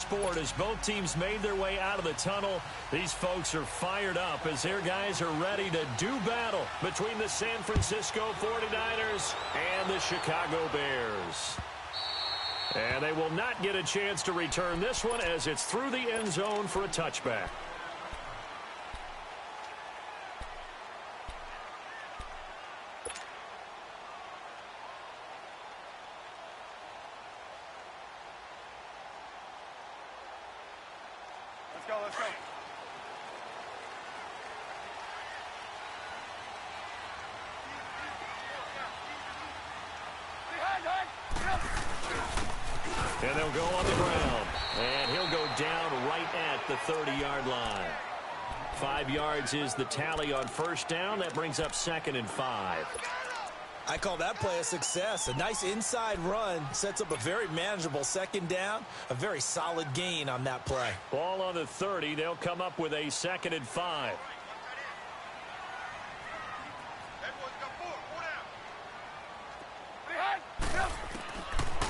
sport as both teams made their way out of the tunnel. These folks are fired up as their guys are ready to do battle between the San Francisco 49ers and the Chicago Bears. And they will not get a chance to return this one as it's through the end zone for a touchback. Let's go. And they'll go on the ground. And he'll go down right at the 30-yard line. 5 yards is the tally on first down. That brings up 2nd and 5. I call that play a success. A nice inside run sets up a very manageable 2nd down. A very solid gain on that play. Ball on the 30. They'll come up with a 2nd and 5.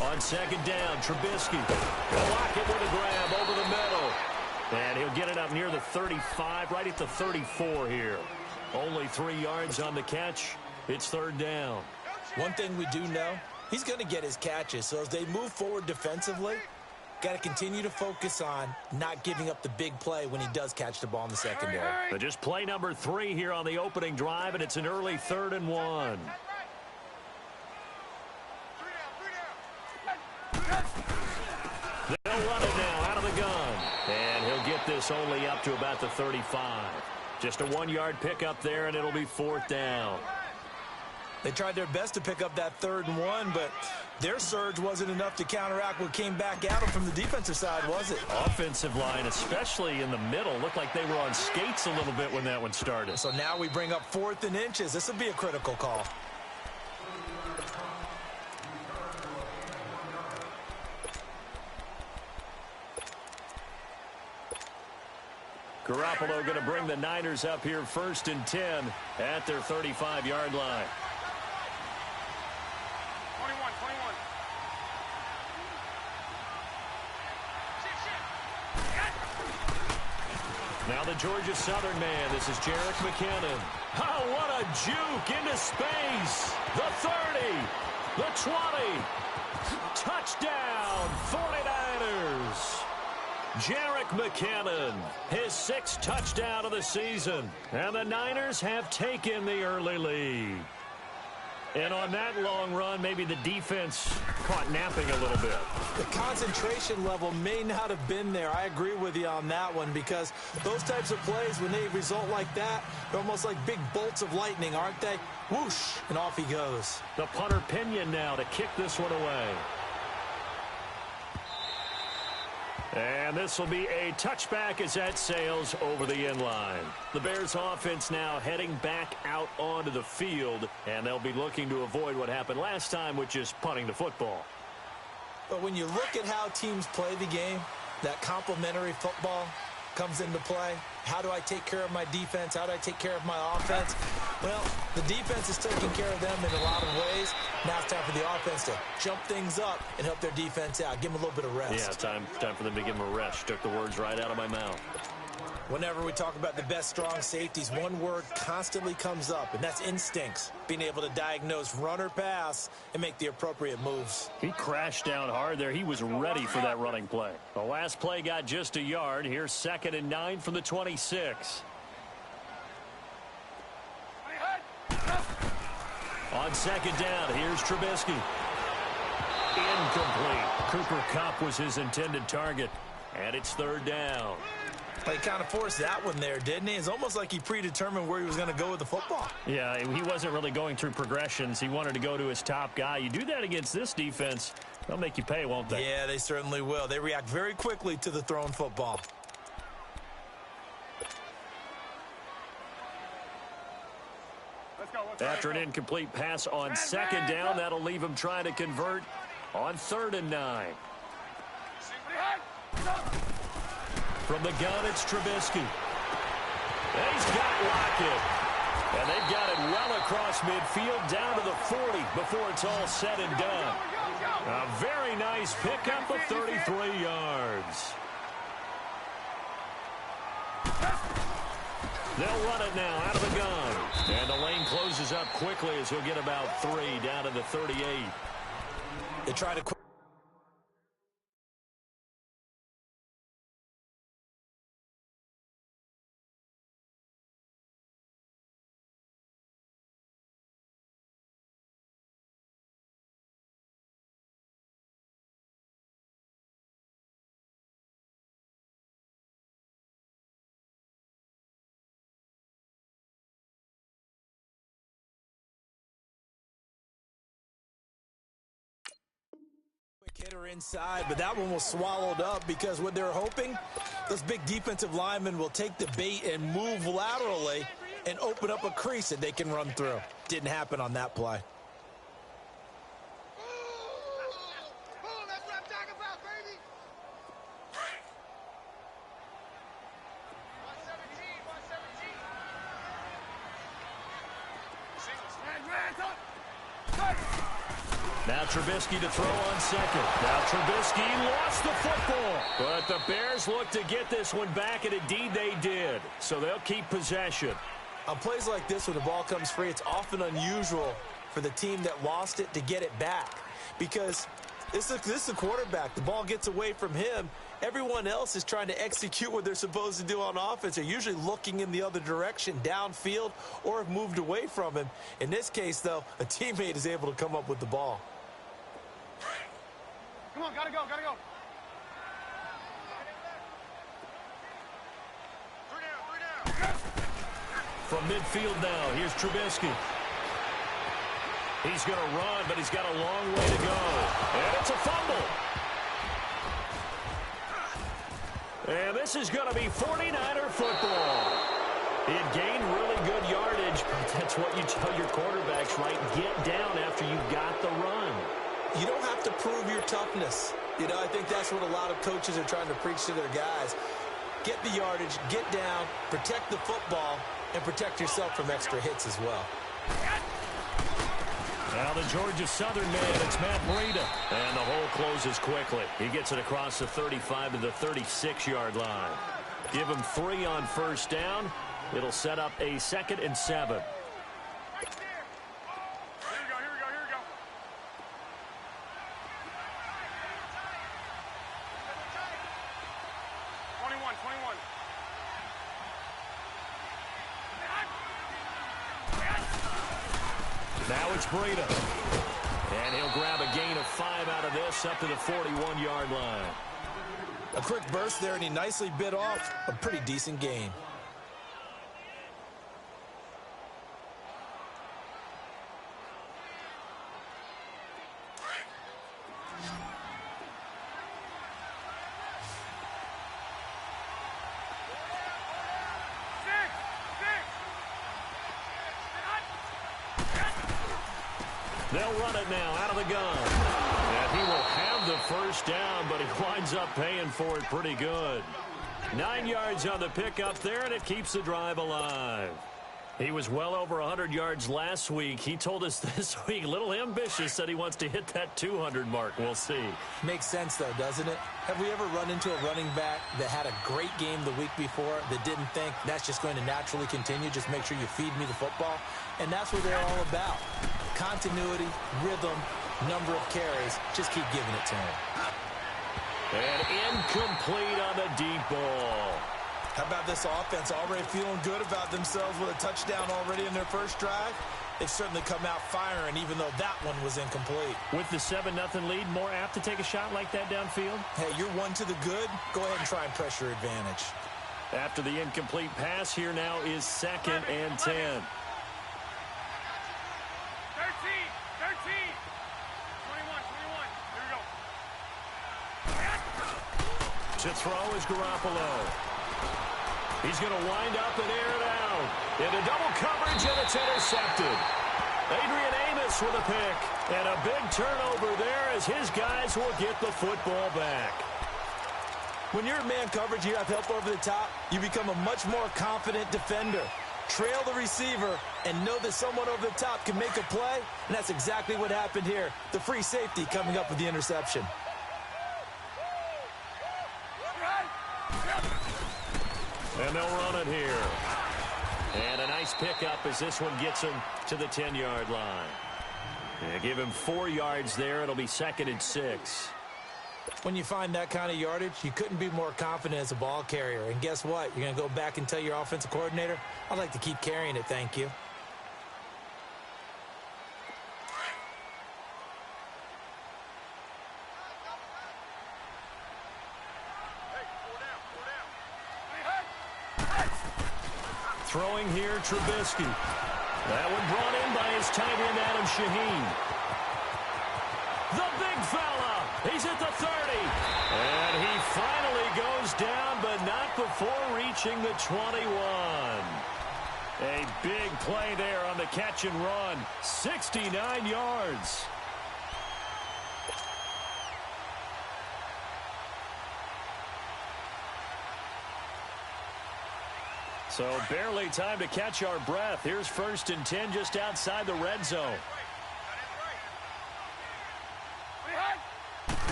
On 2nd down, Trubisky. Lockett with a grab over the middle. And he'll get it up near the 35, right at the 34 here. Only 3 yards on the catch. It's 3rd down. One thing we do know, he's going to get his catches. So as they move forward defensively, got to continue to focus on not giving up the big play when he does catch the ball in the secondary. But just play number 3 here on the opening drive, and it's an early 3rd and 1. They'll run it now out of the gun. And he'll get this only up to about the 35. Just a 1-yard pickup there, and it'll be 4th down. They tried their best to pick up that 3rd and 1, but their surge wasn't enough to counteract what came back at them from the defensive side, was it? Offensive line, especially in the middle, looked like they were on skates a little bit when that one started. So now we bring up 4th and inches. This will be a critical call. Garoppolo going to bring the Niners up here 1st and 10 at their 35-yard line. 21. Now the Georgia Southern man. This is Jerick McKinnon. Oh, what a juke into space. The 30. The 20. Touchdown, 49ers. Jerick McKinnon, his 6th touchdown of the season. And the Niners have taken the early lead. And on that long run, maybe the defense caught napping a little bit. The concentration level may not have been there. I agree with you on that one because those types of plays, when they result like that, they're almost like big bolts of lightning, aren't they? Whoosh, and off he goes. The punter Pinion now to kick this one away. And this will be a touchback as that sails over the end line. The Bears offense now heading back out onto the field, and they'll be looking to avoid what happened last time, which is punting the football. But when you look at how teams play the game, that complementary football comes into play. How do I take care of my defense? How do I take care of my offense? Well, the defense is taking care of them in a lot of ways. Now it's time for the offense to jump things up and help their defense out. Give them a little bit of rest. Yeah, time for them to give them a rest. Took the words right out of my mouth. Whenever we talk about the best strong safeties, one word constantly comes up, and that's instincts. Being able to diagnose run or pass and make the appropriate moves. He crashed down hard there. He was ready for that running play. The last play got just a yard. Here's 2nd and 9 from the 26. On 2nd down, here's Trubisky. Incomplete. Cooper Kupp was his intended target. And it's 3rd down. He kind of forced that one there, didn't he? It's almost like he predetermined where he was going to go with the football. Yeah, he wasn't really going through progressions. He wanted to go to his top guy. You do that against this defense, they'll make you pay, won't they? Yeah, they certainly will. They react very quickly to the thrown football. After an incomplete pass on 2nd down, that'll leave him trying to convert on 3rd and 9. From the gun, it's Trubisky. He's got Lockett. And they've got it well across midfield down to the 40 before it's all said and done. A very nice pickup of 33 yards. They'll run it now out of the gun. And the lane closes up quickly as he'll get about 3 down to the 38. They try to hitter inside, but that one was swallowed up because what they're hoping, those big defensive linemen will take the bait and move laterally and open up a crease that they can run through. Didn't happen on that play. Now Trubisky to throw on second. Now Trubisky lost the football. But the Bears look to get this one back, and indeed they did. So they'll keep possession. On plays like this, when the ball comes free, it's often unusual for the team that lost it to get it back. Because this is a quarterback. The ball gets away from him. Everyone else is trying to execute what they're supposed to do on offense. They're usually looking in the other direction, downfield, or have moved away from him. In this case, though, a teammate is able to come up with the ball. Come on, gotta go, gotta go. Three down. From midfield now, here's Trubisky. He's going to run, but he's got a long way to go. And it's a fumble. And this is going to be 49er football. It gained really good yardage, but that's what you tell your quarterbacks, right? Get down after you've got the run. You don't have to prove your toughness. You know, I think that's what a lot of coaches are trying to preach to their guys. Get the yardage, get down, protect the football, and protect yourself from extra hits as well. Now the Georgia Southern man, it's Matt Breida. And the hole closes quickly. He gets it across the 35 to the 36-yard line. Give him 3 on first down. It'll set up a 2nd and 7. Here we go. 21. Now it's Breida. And he'll grab a gain of 5 out of this up to the 41-yard line. A quick burst there, and he nicely bit off a pretty decent gain. They'll run it now out of the gun. And he will have the first down, but he winds up paying for it pretty good. 9 yards on the pickup there, and it keeps the drive alive. He was well over 100 yards last week. He told us this week, a little ambitious, said he wants to hit that 200 mark. We'll see. Makes sense, though, doesn't it? Have we ever run into a running back that had a great game the week before that didn't think that's just going to naturally continue? Just make sure you feed me the football. And that's what they're all about. Continuity, rhythm, number of carries. Just keep giving it to him. And incomplete on the deep ball. How about this offense already feeling good about themselves with a touchdown already in their first drive? They've certainly come out firing, even though that one was incomplete. With the 7-0 lead, more apt to take a shot like that downfield? Hey, you're one to the good. Go ahead and try and press your advantage. After the incomplete pass, here now is 2nd and 10. 13. 21. Here we go. To throw is Garoppolo. He's going to wind up and air it out. Into double coverage, and it's intercepted. Adrian Amos with a pick. And a big turnover there as his guys will get the football back. When you're in man coverage, you have help over the top, you become a much more confident defender. Trail the receiver and know that someone over the top can make a play, and that's exactly what happened here. The free safety coming up with the interception. And they'll run it here. And a nice pickup as this one gets him to the 10-yard line. Yeah, give him 4 yards there. It'll be 2nd and 6. When you find that kind of yardage, you couldn't be more confident as a ball carrier. And guess what? You're going to go back and tell your offensive coordinator, I'd like to keep carrying it, thank you. Throwing here, Trubisky. That one brought in by his tight end, Adam Shaheen. The big fella. He's at the 30. And he finally goes down, but not before reaching the 21. A big play there on the catch and run. 69 yards. So barely time to catch our breath. Here's 1st and 10 just outside the red zone.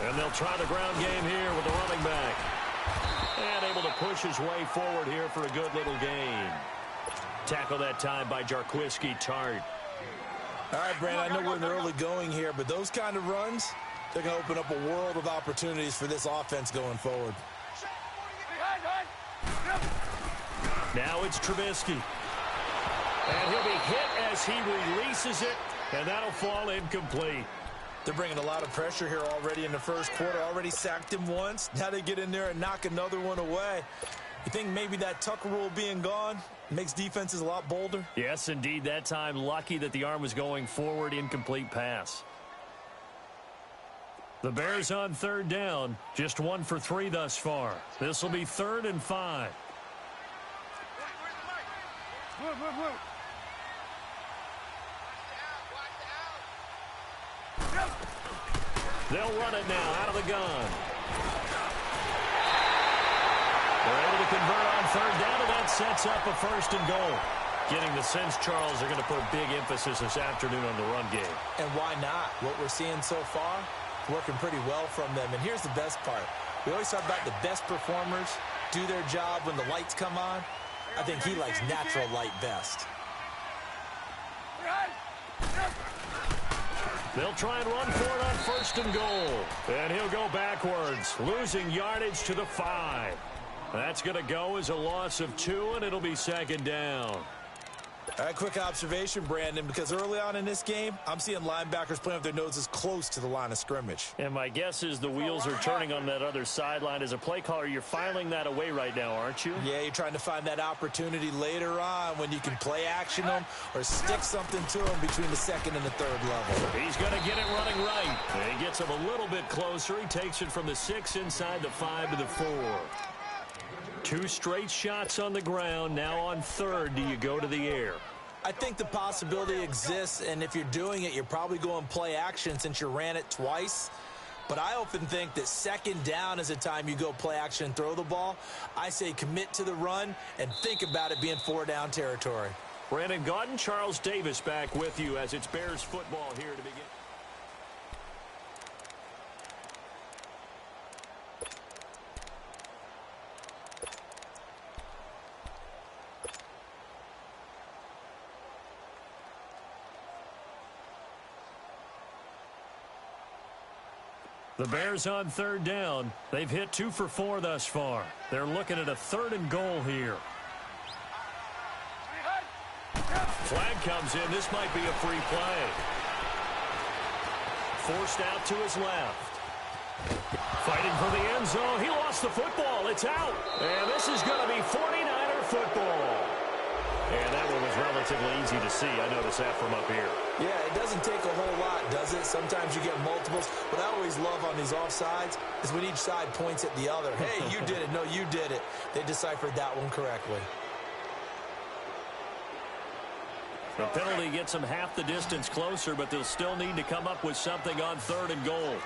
And they'll try the ground game here with the running back. And able to push his way forward here for a good little gain. Tackle that time by Jarquiski Tart. All right, Brandon, I know we're in the early going here, but those kind of runs, they're going to open up a world of opportunities for this offense going forward. Now it's Trubisky. And he'll be hit as he releases it, and that'll fall incomplete. They're bringing a lot of pressure here already in the first quarter. Already sacked him once. Now they get in there and knock another one away. You think maybe that Tucker rule being gone makes defenses a lot bolder? Yes, indeed. That time, lucky that the arm was going forward. Incomplete pass. The Bears on 3rd down. Just 1 for 3 thus far. This will be 3rd and 5. They'll run it now out of the gun. They're able to convert on 3rd down, and that sets up a 1st and goal. Getting the sense, Charles, they're going to put big emphasis this afternoon on the run game. And why not? What we're seeing so far, working pretty well from them. And here's the best part. We always talk about the best performers do their job when the lights come on. I think he likes natural light best. They'll try and run for it on 1st and goal. And he'll go backwards, losing yardage to the 5. That's going to go as a loss of 2, and it'll be 2nd down. All right, quick observation, Brandon, because early on in this game, I'm seeing linebackers playing with their noses close to the line of scrimmage. And my guess is the wheels are turning on that other sideline. As a play caller, you're filing that away right now, aren't you? Yeah, you're trying to find that opportunity later on when you can play action them or stick something to them between the 2nd and the 3rd level. He's going to get it running right. And he gets him a little bit closer. He takes it from the 6 inside the 5 to the 4. 2 straight shots on the ground. Now on 3rd, do you go to the air? I think the possibility exists, and if you're doing it, you're probably going play action since you ran it twice. But I often think that 2nd down is a time you go play action and throw the ball. I say commit to the run and think about it being 4-down territory. Brandon Gaudin, Charles Davis back with you as it's Bears football here to begin. The Bears on 3rd down. They've hit 2 for 4 thus far. They're looking at a 3rd and goal here. Flag comes in. This might be a free play. Forced out to his left. Fighting for the end zone. He lost the football. It's out. And this is going to be 49er football. And that one was relatively easy to see. I noticed that from up here. Yeah, it doesn't take a whole lot, does it? Sometimes you get multiples. What I always love on these offsides is when each side points at the other. Hey, you did it. No, you did it. They deciphered that one correctly. The penalty gets them half the distance closer, but they'll still need to come up with something on 3rd and goal.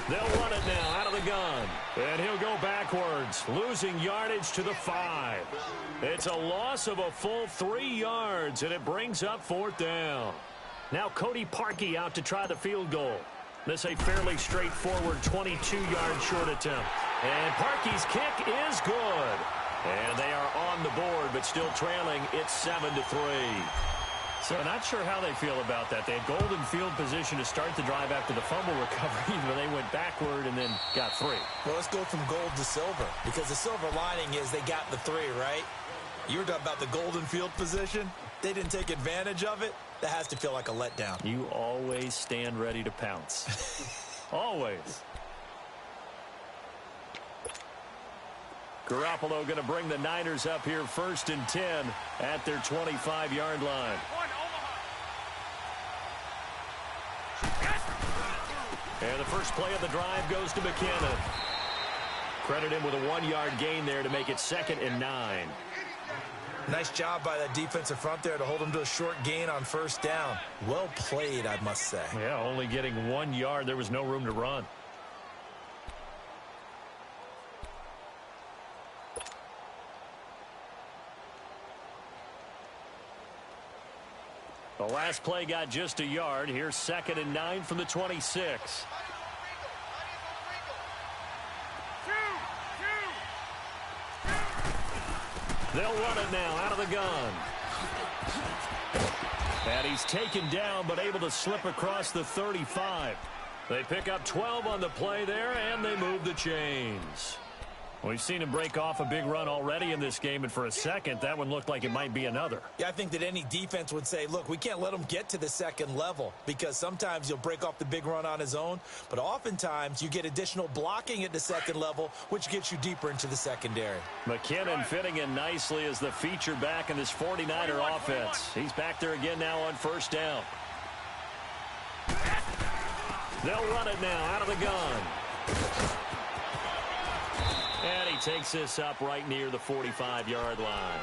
They'll run it now out of the gun. And he'll go backwards, losing yardage to the 5. It's a loss of a full 3 yards, and it brings up 4th down. Now Cody Parkey out to try the field goal. This a fairly straightforward 22-yard short attempt. And Parkey's kick is good. And they are on the board, but still trailing. It's 7-3. So not sure how they feel about that. They had golden field position to start the drive after the fumble recovery, but they went backward and then got 3. Well, let's go from gold to silver, because the silver lining is they got the 3, right? You were talking about the golden field position. They didn't take advantage of it. That has to feel like a letdown. You always stand ready to pounce. Always. Garoppolo going to bring the Niners up here 1st and 10 at their 25-yard line. And the first play of the drive goes to McKinnon. Credit him with a 1-yard gain there to make it 2nd and 9. Nice job by that defensive front there to hold him to a short gain on 1st down. Well played, I must say. Yeah, only getting 1 yard. There was no room to run. The last play got just a yard. Here's 2nd and 9 from the 26. They'll run it now out of the gun. And he's taken down, but able to slip across the 35. They pick up 12 on the play there, and they move the chains. We've seen him break off a big run already in this game, and for a second, that one looked like it might be another. Yeah, I think that any defense would say, look, we can't let him get to the 2nd level, because sometimes he'll break off the big run on his own, but oftentimes you get additional blocking at the 2nd level, which gets you deeper into the secondary. McKinnon fitting in nicely as the feature back in this 49er offense. He's back there again now on 1st down. They'll run it now out of the gun. And he takes this up right near the 45-yard line.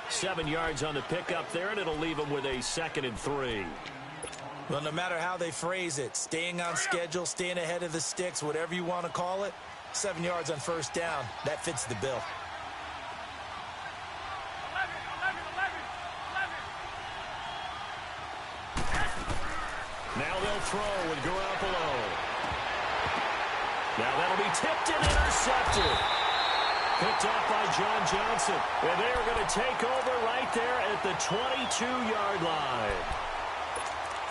7 yards on the pickup there, and it'll leave him with a 2nd and 3. Well, no matter how they phrase it, staying on schedule, staying ahead of the sticks, whatever you want to call it, 7 yards on 1st down, that fits the bill. 11. Now they'll throw with Garoppolo. Now that'll be tipped and intercepted. Picked off by John Johnson. And they are going to take over right there at the 22-yard line.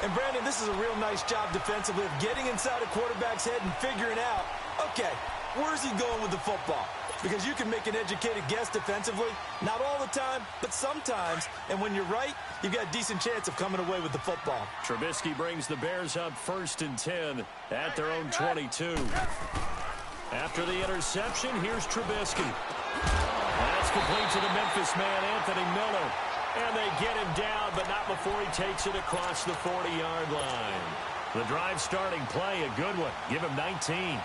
And, Brandon, this is a real nice job defensively of getting inside a quarterback's head and figuring out, okay, where's he going with the football? Because you can make an educated guess defensively. Not all the time, but sometimes. And when you're right, you've got a decent chance of coming away with the football. Trubisky brings the Bears up 1st and 10 at their own 22. After the interception, here's Trubisky. That's complete to the Memphis man, Anthony Miller. And they get him down, but not before he takes it across the 40-yard line. The drive starting play, a good one. Give him 19.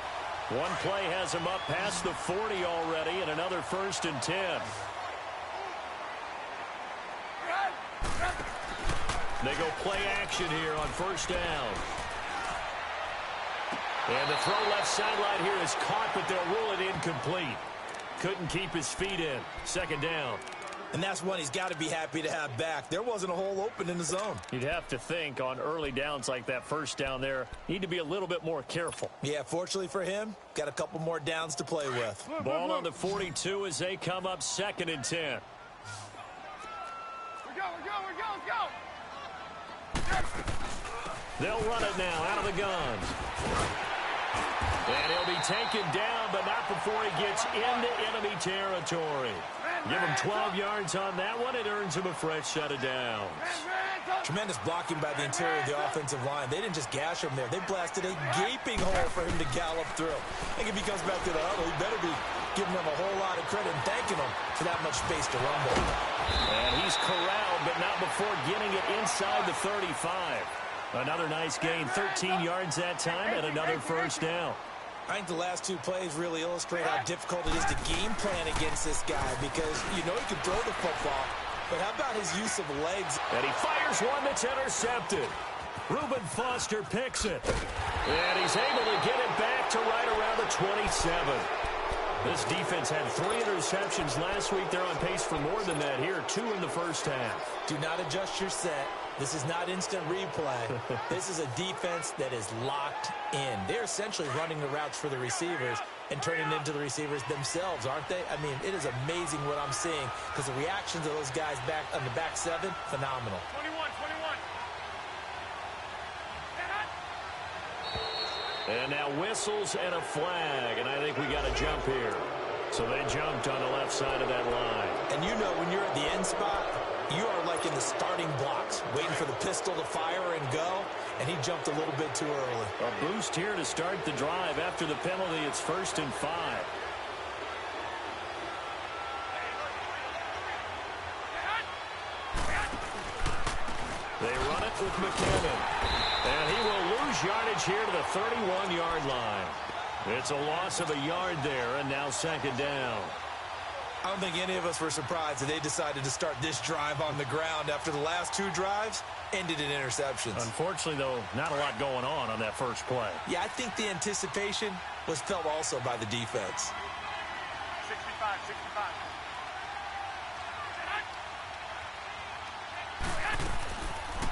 One play has him up past the 40 already, and another 1st and 10. They go play action here on 1st down. And the throw left sideline here is caught, but they'll rule it incomplete. Couldn't keep his feet in. 2nd down. And that's one he's got to be happy to have back. There wasn't a hole open in the zone. You'd have to think on early downs like that 1st down there, need to be a little bit more careful. Yeah, fortunately for him, got a couple more downs to play with. Ball on the 42 as they come up 2nd and 10. We go, let's go. They'll run it now out of the gun. And he'll be taken down, but not before he gets into enemy territory. Give him 12 yards on that one. It earns him a fresh set of downs. Tremendous blocking by the interior of the offensive line. They didn't just gash him there. They blasted a gaping hole for him to gallop through. I think if he comes back to the huddle, he better be giving them a whole lot of credit and thanking them for that much space to rumble. And he's corralled, but not before getting it inside the 35. Another nice gain, 13 yards that time, and another 1st down. I think the last 2 plays really illustrate how difficult it is to game plan against this guy, because you know he can throw the football, but how about his use of legs? And he fires one that's intercepted. Reuben Foster picks it. And he's able to get it back to right around the 27. This defense had 3 interceptions last week. They're on pace for more than that here, 2 in the 1st half. Do not adjust your set This is not instant replay. This is a defense that is locked in. They're essentially running the routes for the receivers and turning into the receivers themselves, aren't they? I mean, it is amazing what I'm seeing because the reactions of those guys back on the back seven, phenomenal. 21. And now whistles and a flag, and I think we got a jump here. So they jumped on the left side of that line. And you know when you're at the end spot, you are like in the starting blocks, waiting for the pistol to fire and go, and he jumped a little bit too early. A boost here to start the drive. After the penalty, it's 1st and 5. They run it with McKinnon. And he will lose yardage here to the 31-yard line. It's a loss of a yard there, and now 2nd down. I don't think any of us were surprised that they decided to start this drive on the ground after the last 2 drives ended in interceptions. Unfortunately, though, not a lot going on that first play. Yeah, I think the anticipation was felt also by the defense. 65.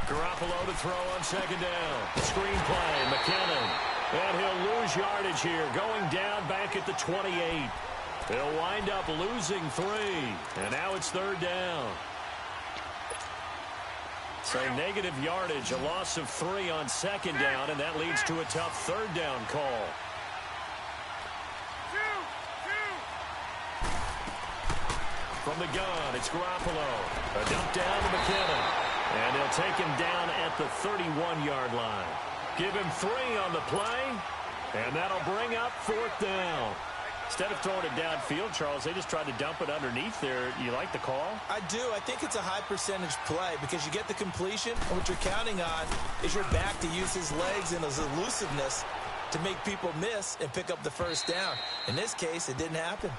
Garoppolo to throw on 2nd down. Screen play, McKinnon. And he'll lose yardage here, going down back at the 28. They'll wind up losing 3. And now it's 3rd down. So negative yardage, a loss of 3 on 2nd down, and that leads to a tough 3rd down call. From the gun, it's Garoppolo. A dump down to McKinnon. And they'll take him down at the 31-yard line. Give him 3 on the play, and that'll bring up 4th down. Instead of throwing it downfield, Charles, they just tried to dump it underneath there. You like the call? I do. I think it's a high percentage play because you get the completion, and what you're counting on is your back to use his legs and his elusiveness to make people miss and pick up the 1st down. In this case, it didn't happen.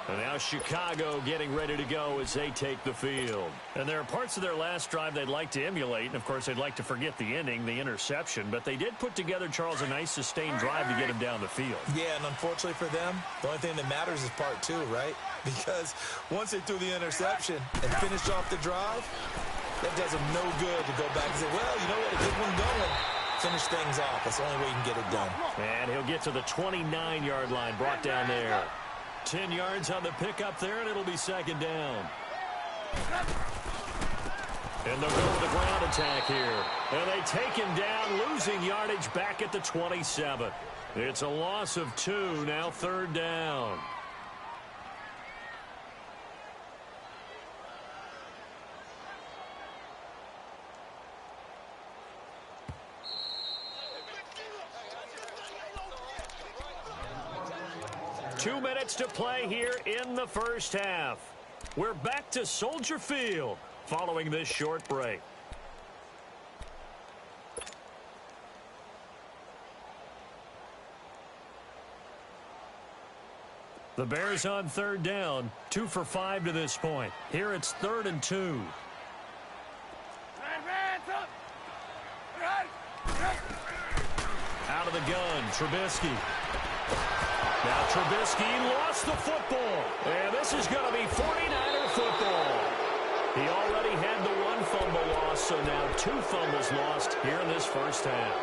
And now Chicago getting ready to go as they take the field. And there are parts of their last drive they'd like to emulate. And, of course, they'd like to forget the ending, the interception. But they did put together, Charles, a nice sustained drive to get him down the field. Yeah, and unfortunately for them, the only thing that matters is part 2, right? Because once they threw the interception and finished off the drive, that does them no good to go back and say, well, you know what, a good one going. Finish things off. That's the only way you can get it done. And he'll get to the 29-yard line, brought down there. 10 yards on the pickup there, and it'll be 2nd down. And they'll go with the ground attack here. And they take him down, losing yardage back at the 27. It's a loss of 2, now 3rd down. Two minutes to play here in the first half. We're back to Soldier Field following this short break. The Bears on 3rd down, 2 for 5 to this point. Here it's 3rd and 2. Out of the gun, Trubisky. Now Trubisky lost the football, and this is going to be 49er football. He already had the 1 fumble loss, so now 2 fumbles lost here in this first half.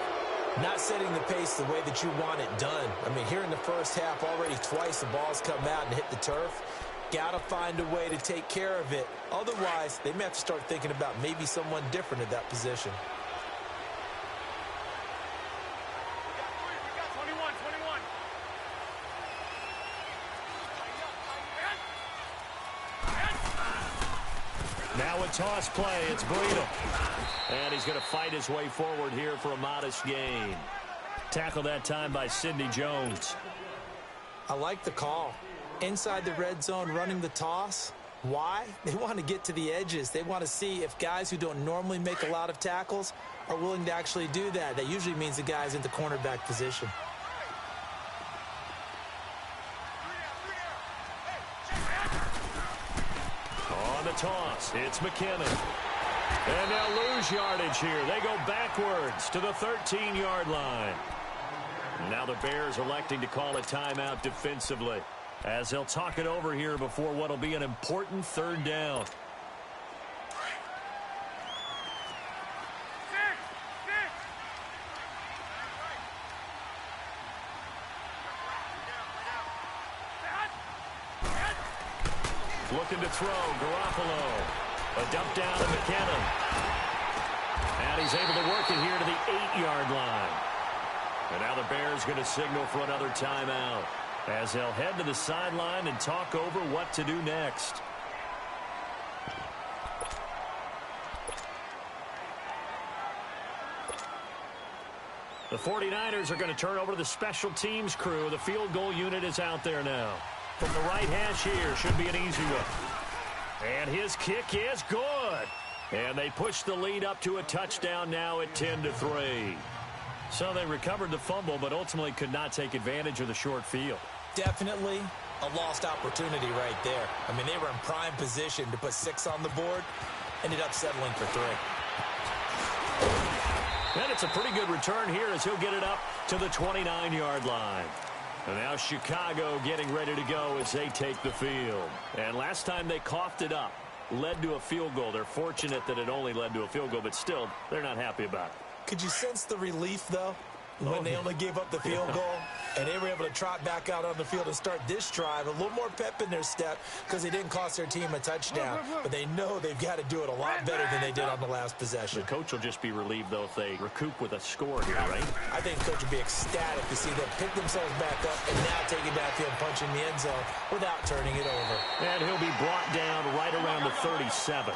Not setting the pace the way that you want it done. I mean, here in the first half, already twice the ball's come out and hit the turf. Got to find a way to take care of it. Otherwise, they may have to start thinking about maybe someone different at that position. Now a toss play. It's Breida. And he's going to fight his way forward here for a modest gain. Tackled that time by Sidney Jones. I like the call. Inside the red zone, running the toss. Why? They want to get to the edges. They want to see if guys who don't normally make a lot of tackles are willing to actually do that. That usually means the guy's in the cornerback position. On the toss, it's McKinnon. And they'll lose yardage here. They go backwards to the 13-yard line. Now the Bears electing to call a timeout defensively, as they'll talk it over here before what will be an important 3rd down. Looking to throw. Garoppolo. A dump down to McKinnon. And he's able to work it here to the 8-yard line. And now the Bears going to signal for another timeout as they'll head to the sideline and talk over what to do next. The 49ers are going to turn over to the special teams crew. The field goal unit is out there now. From the right hash here, should be an easy one. And his kick is good. And they push the lead up to a touchdown now at 10-3. So they recovered the fumble, but ultimately could not take advantage of the short field. Definitely a lost opportunity right there. I mean, they were in prime position to put 6 on the board. Ended up settling for 3. And it's a pretty good return here as he'll get it up to the 29-yard line. And now Chicago getting ready to go as they take the field. And last time they coughed it up, led to a field goal. They're fortunate that it only led to a field goal, but still, they're not happy about it. Could you sense the relief, though, when they only gave up the field goal? And they were able to trot back out on the field and start this drive. A little more pep in their step because they didn't cost their team a touchdown. But they know they've got to do it a lot better than they did on the last possession. The coach will just be relieved, though, if they recoup with a score here, right? I think the coach will be ecstatic to see them pick themselves back up and now take it downfield, punch in the end zone without turning it over. And he'll be brought down right around the 37.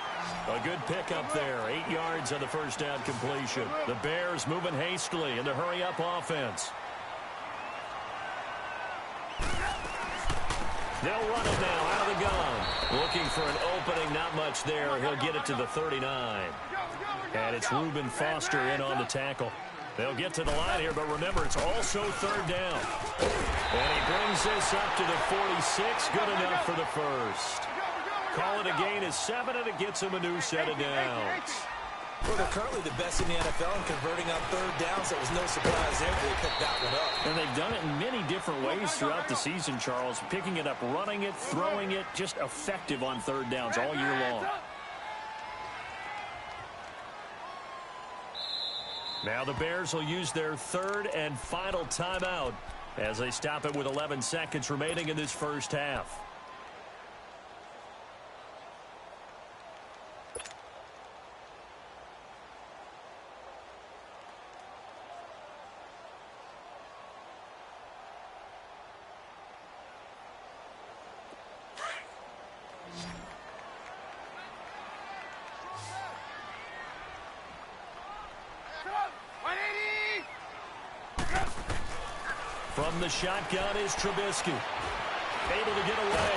A good pickup there. 8 yards on the first down completion. The Bears moving hastily in the hurry-up offense. They'll run it now out of the gun. Looking for an opening, not much there. He'll get it to the 39. And it's Reuben Foster in on the tackle. They'll get to the line here, but remember, it's also third down. And he brings this up to the 46. Good enough for the first. Call it a gain of 7, and it gets him a new set of downs. Well, they're currently the best in the NFL in converting on third downs. That was no surprise there. They picked that one up. And they've done it in many different ways throughout the season, Charles. Picking it up, running it, throwing it, just effective on third downs all year long. Now the Bears will use their third and final timeout as they stop it with 11 seconds remaining in this first half. From the shotgun is Trubisky. Able to get away.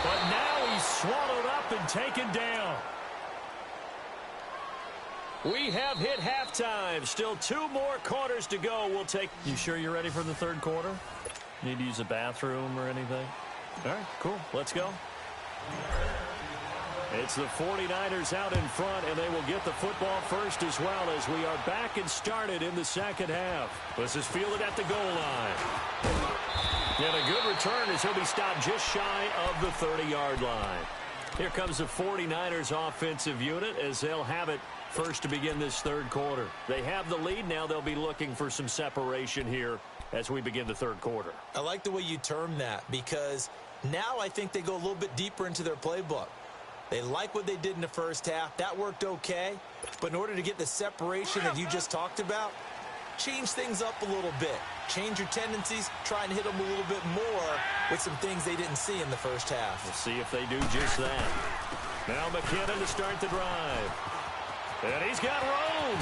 But now he's swallowed up and taken down. We have hit halftime. Still 2 more quarters to go. We'll take... You sure you're ready for the third quarter? Need to use a bathroom or anything? All right, cool. Let's go. It's the 49ers out in front, and they will get the football first as well as we are back and started in the second half. This is fielded at the goal line. And a good return as he'll be stopped just shy of the 30-yard line. Here comes the 49ers offensive unit as they'll have it first to begin this third quarter. They have the lead. Now they'll be looking for some separation here as we begin the third quarter. I like the way you termed that because now I think they go a little bit deeper into their playbook. They like what they did in the first half. That worked okay. But in order to get the separation that you just talked about, change things up a little bit. Change your tendencies. Try and hit them a little bit more with some things they didn't see in the first half. We'll see if they do just that. Now McKinnon to start the drive. And he's got room.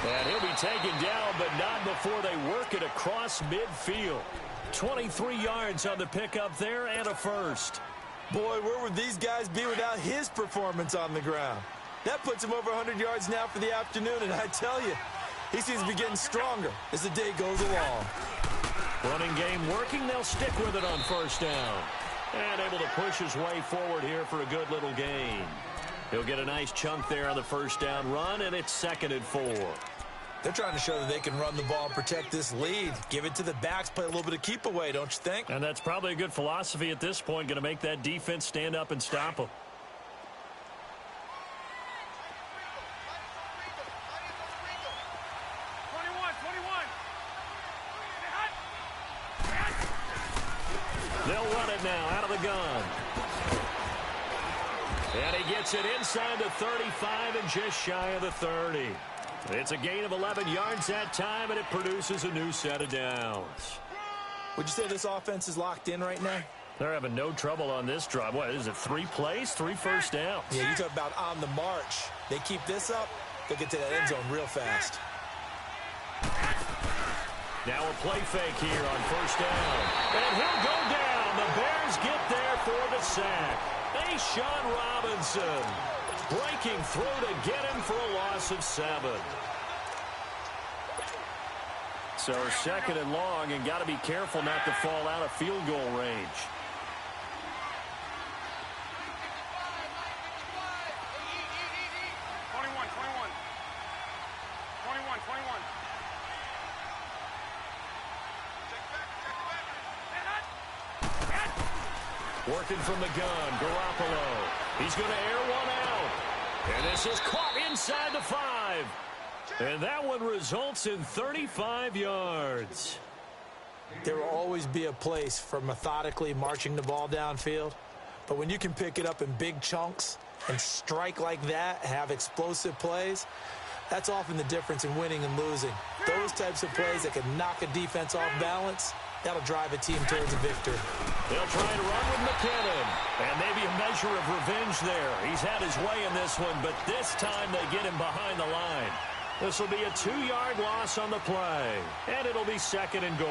And he'll be taken down, but not before they work it across midfield. 23 yards on the pickup there and a first. Boy, where would these guys be without his performance on the ground? That puts him over 100 yards now for the afternoon, and I tell you, he seems to be getting stronger as the day goes along. Running game working. They'll stick with it on first down. And able to push his way forward here for a good little gain. He'll get a nice chunk there on the first down run, and it's 2nd and 4. They're trying to show that they can run the ball and protect this lead. Give it to the backs, play a little bit of keep away, don't you think? And that's probably a good philosophy at this point, going to make that defense stand up and stop them. They'll run it now out of the gun. And he gets it inside the 35 and just shy of the 30. It's a gain of 11 yards that time, and it produces a new set of downs. Would you say this offense is locked in right now? They're having no trouble on this drive. What is it, 3 plays, 3 first downs? Yeah, you talk about on the march. They keep this up, they'll get to that end zone real fast. Now a play fake here on first down. And he'll go down. The Bears get there for the sack. Sean Robinson breaking through to get him for a loss of 7. So 2nd and long, and got to be careful not to fall out of field goal range. Working from the gun, Garoppolo. He's going to air one out. And this is caught inside the 5. And that one results in 35 yards. There will always be a place for methodically marching the ball downfield. But when you can pick it up in big chunks and strike like that, have explosive plays, that's often the difference in winning and losing. Those types of plays that can knock a defense off balance, that'll drive a team towards a victory. They'll try to run with McKinnon. And maybe a measure of revenge there. He's had his way in this one, but this time they get him behind the line. This will be a 2-yard loss on the play. And it'll be 2nd and goal.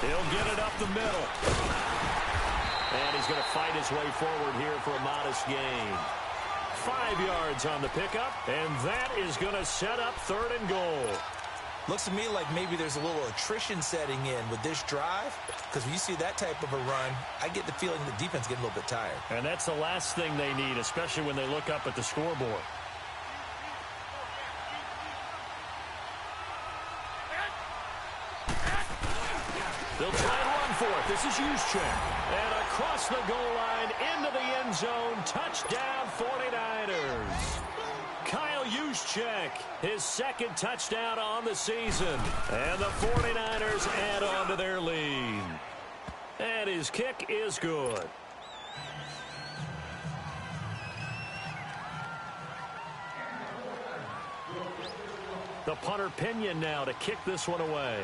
He'll get it up the middle. And he's going to fight his way forward here for a modest gain. 5 yards on the pickup, and that is going to set up 3rd and goal. Looks to me like maybe there's a little attrition setting in with this drive, because when you see that type of a run, I get the feeling the defense getting a little bit tired. And that's the last thing they need, especially when they look up at the scoreboard. They'll try and run for it. This is Juszczyk. And across the goal line into the end zone. Touchdown 49ers. Kyle Juszczyk, his 2nd touchdown on the season. And the 49ers add on to their lead. And his kick is good. The punter Pinion now to kick this one away.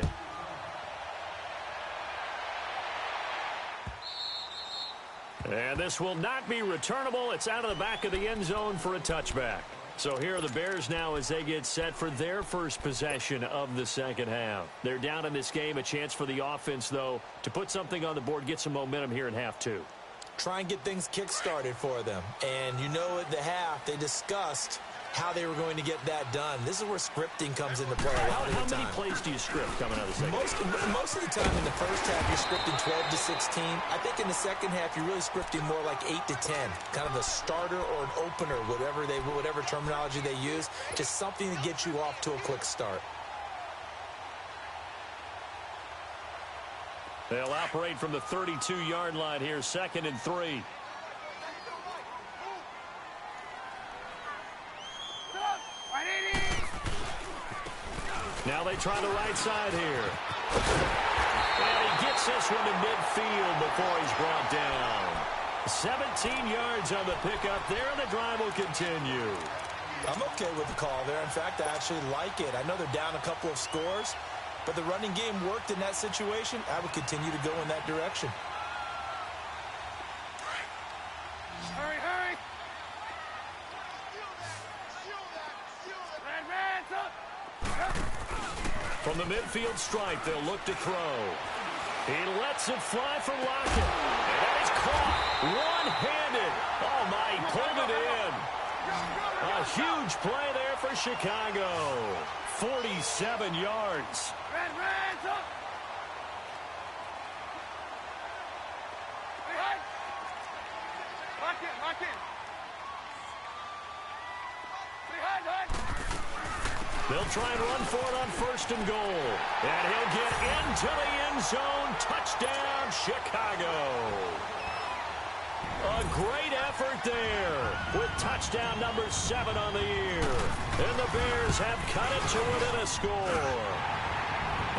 And this will not be returnable. It's out of the back of the end zone for a touchback. So here are the Bears now as they get set for their first possession of the 2nd half. They're down in this game. A chance for the offense, though, to put something on the board, get some momentum here in half 2. Try and get things kick-started for them. And you know at the half, they discussed how they were going to get that done. This is where scripting comes into play a lot of the time. How many plays do you script coming out of the 2nd half? Most of the time in the first half, you're scripting 12 to 16. I think in the 2nd half, you're really scripting more like 8 to 10. Kind of a starter or an opener, whatever terminology they use. Just something to get you off to a quick start. They'll operate from the 32-yard line here, 2nd and 3. Now they try the right side here. And he gets this one to midfield before he's brought down. 17 yards on the pickup there, and the drive will continue. I'm okay with the call there. In fact, I actually like it. I know they're down a couple of scores, but the running game worked in that situation. I would continue to go in that direction. Hurry, hurry. From the midfield stripe, they'll look to throw. He lets it fly from Lockett. And that is caught one-handed. Oh, my, he pulled it in. A huge play there for Chicago. 47 yards. Hands up. Lock in, lock in. They'll try and run for it on 1st and goal. And he'll get into the end zone. Touchdown, Chicago. A a great effort there with touchdown number 7 on the year. And the Bears have cut it to within a score.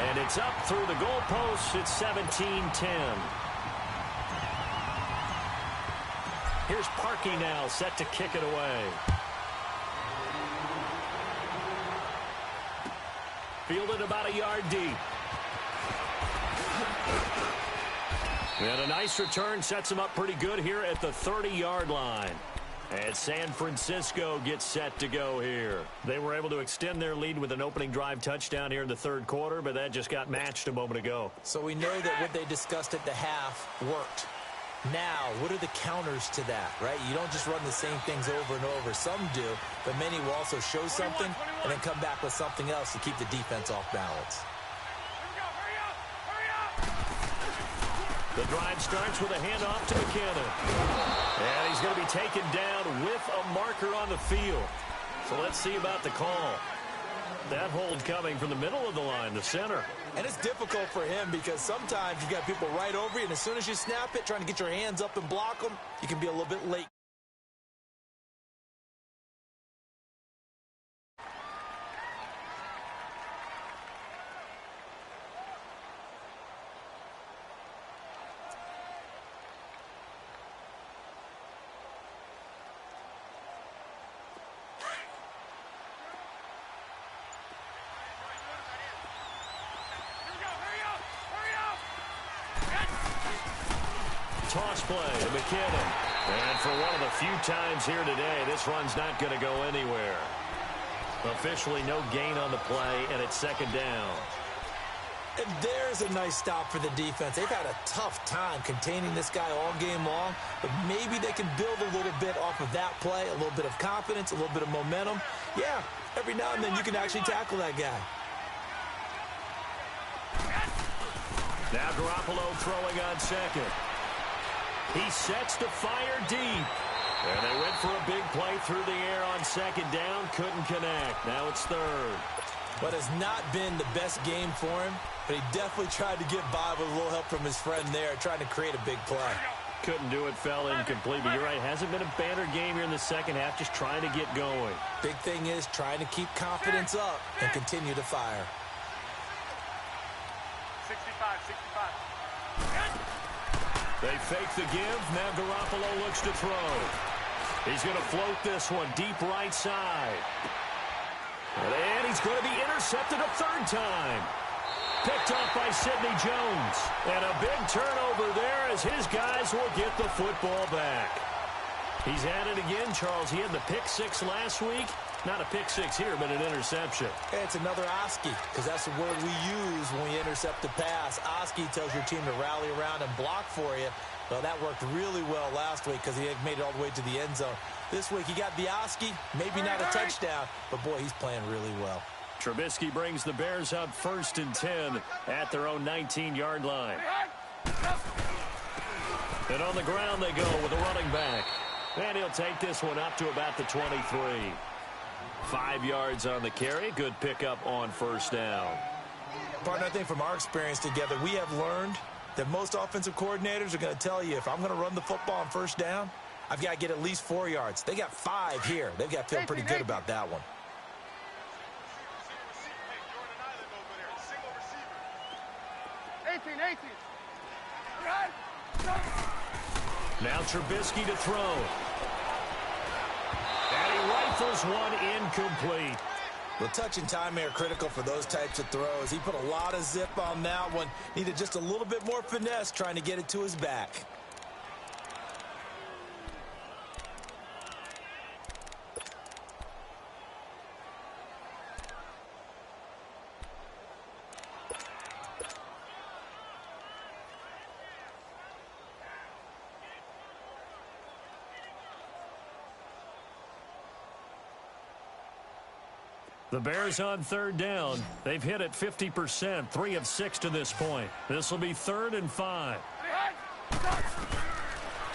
And it's up through the goalposts. It's 17-10. Here's Parkey now, set to kick it away. Fielded about a yard deep. And a nice return sets him up pretty good here at the 30-yard line. And San Francisco gets set to go here. They were able to extend their lead with an opening drive touchdown here in the third quarter, but that just got matched a moment ago. So we know that what they discussed at the half worked. Now, what are the counters to that, right? You don't just run the same things over and over. Some do, but many will also show something and then come back with something else to keep the defense off balance. The drive starts with a handoff to McKinnon. And he's going to be taken down with a marker on the field. So let's see about the call. That hold coming from the middle of the line, the center. And it's difficult for him because sometimes you got people right over you, and as soon as you snap it, trying to get your hands up and block them, you can be a little bit late. Toss play to McKinnon. And for one of the few times here today, this run's not going to go anywhere. Officially no gain on the play, and it's second down. And there's a nice stop for the defense. They've had a tough time containing this guy all game long, but maybe they can build a little bit off of that play, a little bit of confidence, a little bit of momentum. Yeah, every now and then you can actually tackle that guy. Now Garoppolo throwing on second. He sets to fire deep. And they went for a big play through the air on second down. Couldn't connect. Now it's third. But it's not been the best game for him. But he definitely tried to get by with a little help from his friend there, trying to create a big play. Couldn't do it, fell incomplete. But you're right, hasn't been a banner game here in the second half, just trying to get going. Big thing is trying to keep confidence up and continue to fire. 65. They fake the give. Now Garoppolo looks to throw. He's going to float this one deep right side. And he's going to be intercepted a third time. Picked off by Sidney Jones. And a big turnover there as his guys will get the football back. He's at it again, Charles. He had the pick six last week. Not a pick six here, but an interception. It's another Oski, because that's the word we use when we intercept the pass. Oski tells your team to rally around and block for you. Well, that worked really well last week because he had made it all the way to the end zone. This week, he got the Oski, maybe not a touchdown, but, boy, he's playing really well. Trubisky brings the Bears up 1st and 10 at their own 19-yard line. And on the ground they go with a running back. And he'll take this one up to about the 23. 5 yards on the carry. Good pickup on first down. Partner, I think from our experience together, we have learned that most offensive coordinators are going to tell you, if I'm going to run the football on first down, I've got to get at least 4 yards. They got 5 here. They've got to feel pretty good about that one. Now Trubisky to throw. And he rifles one incomplete. The touch and time are critical for those types of throws. He put a lot of zip on that one. Needed just a little bit more finesse trying to get it to his back. The Bears on third down. They've hit it 50%, 3 of 6 to this point. This will be 3rd and 5.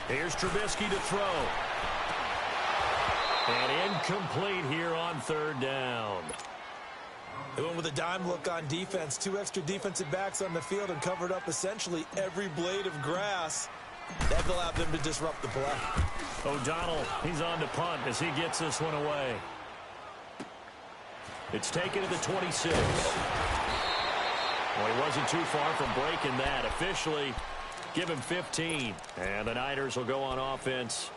Here's Trubisky to throw. And incomplete here on 3rd down. They went with a dime look on defense. 2 extra defensive backs on the field and covered up essentially every blade of grass. That will allow them to disrupt the play. O'Donnell, he's on to punt as he gets this one away. It's taken to the 26. Well, he wasn't too far from breaking that. Officially, give him 15. And the Niners will go on offense,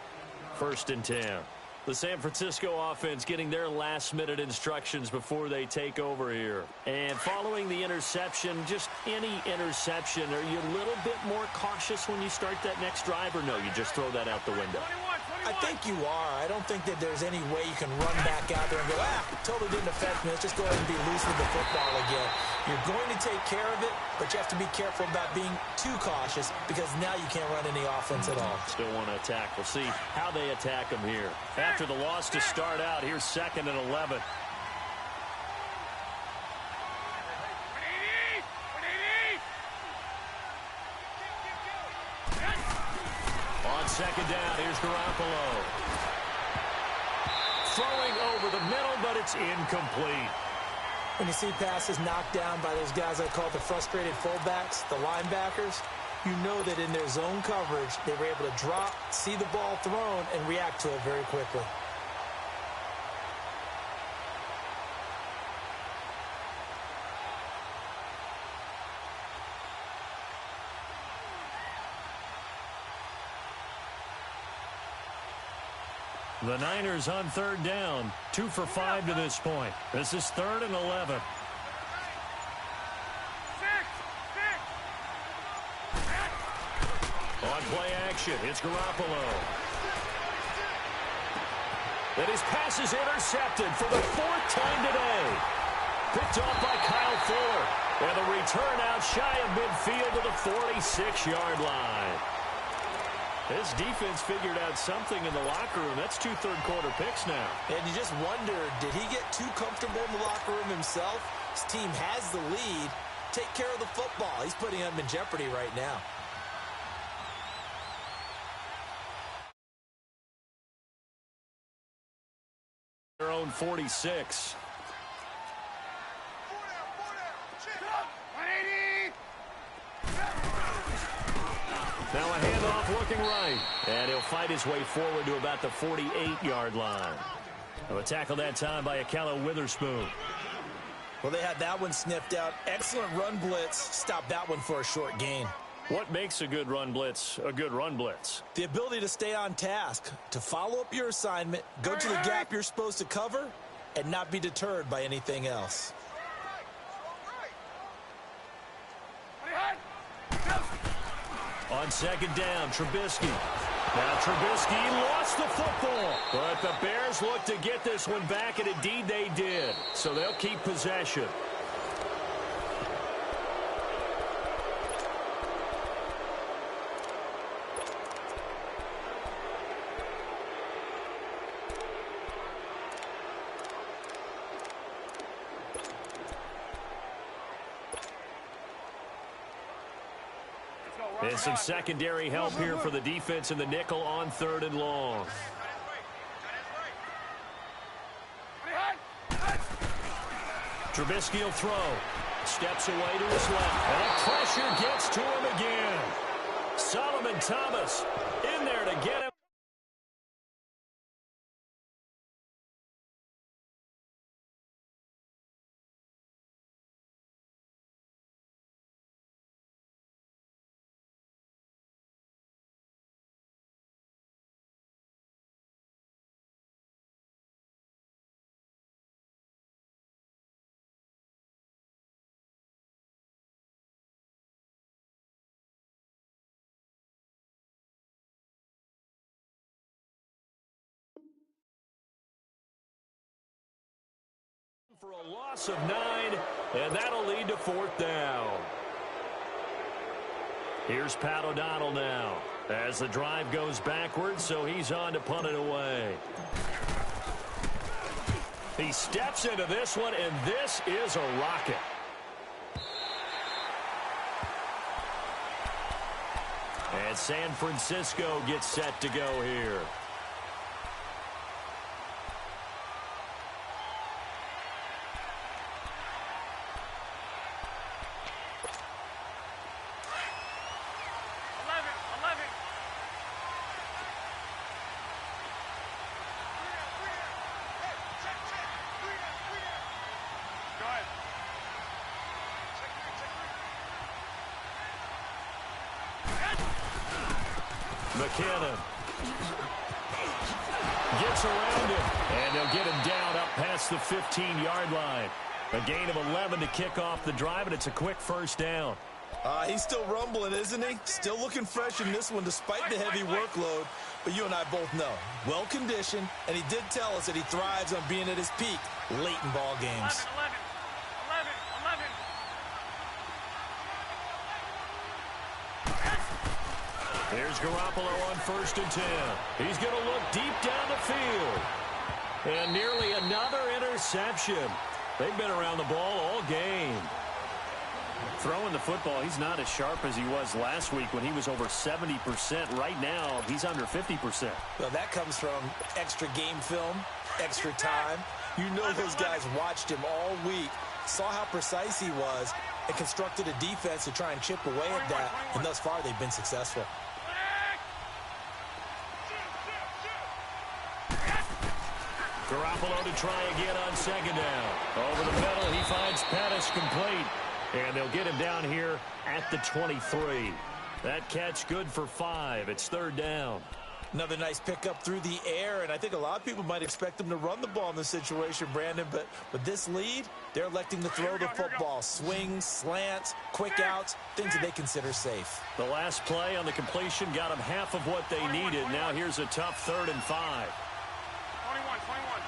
1st and 10. The San Francisco offense getting their last-minute instructions before they take over here. And following the interception, just any interception, are you a little bit more cautious when you start that next drive, or no, you just throw that out the window? I think you are. I don't think that there's any way you can run back out there and go, it totally didn't affect me. Let's just go ahead and be loose with the football again. You're going to take care of it, but you have to be careful about being too cautious because now you can't run any offense at all. Still want to attack. We'll see how they attack them here. After the loss to start out, here's 2nd and 11. On 2nd down, here's Garoppolo. Throwing over the middle, but it's incomplete. When you see passes knocked down by those guys I call the frustrated fullbacks, the linebackers, you know that in their zone coverage, they were able to drop, see the ball thrown, and react to it very quickly. The Niners on 3rd down, 2 for 5 to this point. This is 3rd and 11. On play action, it's Garoppolo. And his pass is intercepted for the 4th time today. Picked off by Kyle Fuller. And the return out shy of midfield to the 46-yard line. This defense figured out something in the locker room. That's 2 third-quarter picks now. And you just wonder, did he get too comfortable in the locker room himself? His team has the lead. Take care of the football. He's putting them in jeopardy right now. Their own 46. Now a handoff looking right. And he'll fight his way forward to about the 48-yard line. A tackle that time by Akello Witherspoon. Well, they had that one sniffed out. Excellent run blitz. Stopped that one for a short gain. What makes a good run blitz a good run blitz? The ability to stay on task, to follow up your assignment, go to the gap you're supposed to cover, and not be deterred by anything else. On 2nd down, Trubisky. Now Trubisky lost the football, but the Bears look to get this one back, and indeed they did. So they'll keep possession. And some secondary help here for the defense in the nickel on 3rd and long. Trubisky will throw. Steps away to his left. And the pressure gets to him again. Solomon Thomas in there to get him. For a loss of 9, and that'll lead to 4th down. Here's Pat O'Donnell now as the drive goes backwards, so he's on to punt it away. He steps into this one, and this is a rocket. And San Francisco gets set to go here. McKinnon gets around him, and they'll get him down up past the 15-yard line. A gain of 11 to kick off the drive, and it's a quick first down. He's still rumbling, isn't he? Still looking fresh in this one despite the heavy workload. But you and I both know, well-conditioned, and he did tell us that he thrives on being at his peak late in ball games. 11. Here's Garoppolo on 1st and 10. He's going to look deep down the field. And nearly another interception. They've been around the ball all game. Throwing the football, he's not as sharp as he was last week when he was over 70%. Right now, he's under 50%. Well, that comes from extra game film, extra time. You know those guys watched him all week, saw how precise he was, and constructed a defense to try and chip away at that. And thus far, they've been successful. Garoppolo to try again on 2nd down. Over the middle, he finds Pettis complete. And they'll get him down here at the 23. That catch good for 5. It's 3rd down. Another nice pickup through the air, and I think a lot of people might expect them to run the ball in this situation, Brandon, but with this lead, they're electing to throw the football. Swings, slants, quick outs, things that they consider safe. The last play on the completion got them half of what they needed. Now here's a tough 3rd and 5. 21.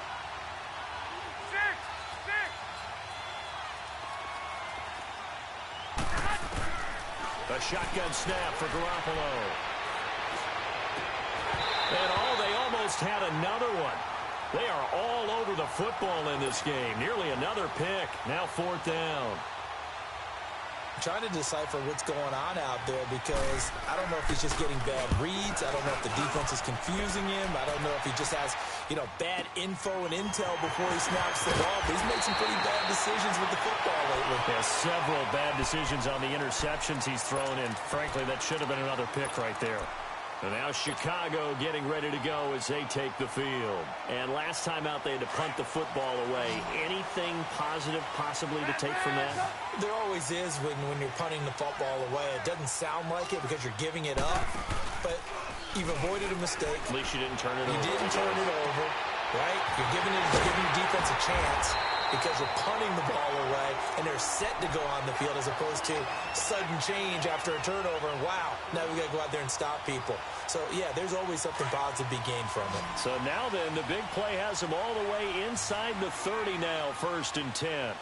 A shotgun snap for Garoppolo. And they almost had another one. They are all over the football in this game. Nearly another pick. Now 4th down. I'm trying to decipher what's going on out there because I don't know if he's just getting bad reads. I don't know if the defense is confusing him. I don't know if he just has, bad info and intel before he snaps the ball. But he's made some pretty bad decisions with the football lately. Yeah, several bad decisions on the interceptions he's thrown in. Frankly, that should have been another pick right there. And now Chicago getting ready to go as they take the field. And last time out, they had to punt the football away. Anything positive possibly to take from that? There always is when you're punting the football away. It doesn't sound like it because you're giving it up, but you've avoided a mistake. At least you didn't turn it over. You didn't turn it over, right? You're giving your defense a chance because you're punting the ball away, and they're set to go on the field as opposed to sudden change after a turnover, and wow, now we got to go out there and stop people. So, yeah, there's always something positive to be gained from it. So now then, the big play has them all the way inside the 30 now, 1st and 10.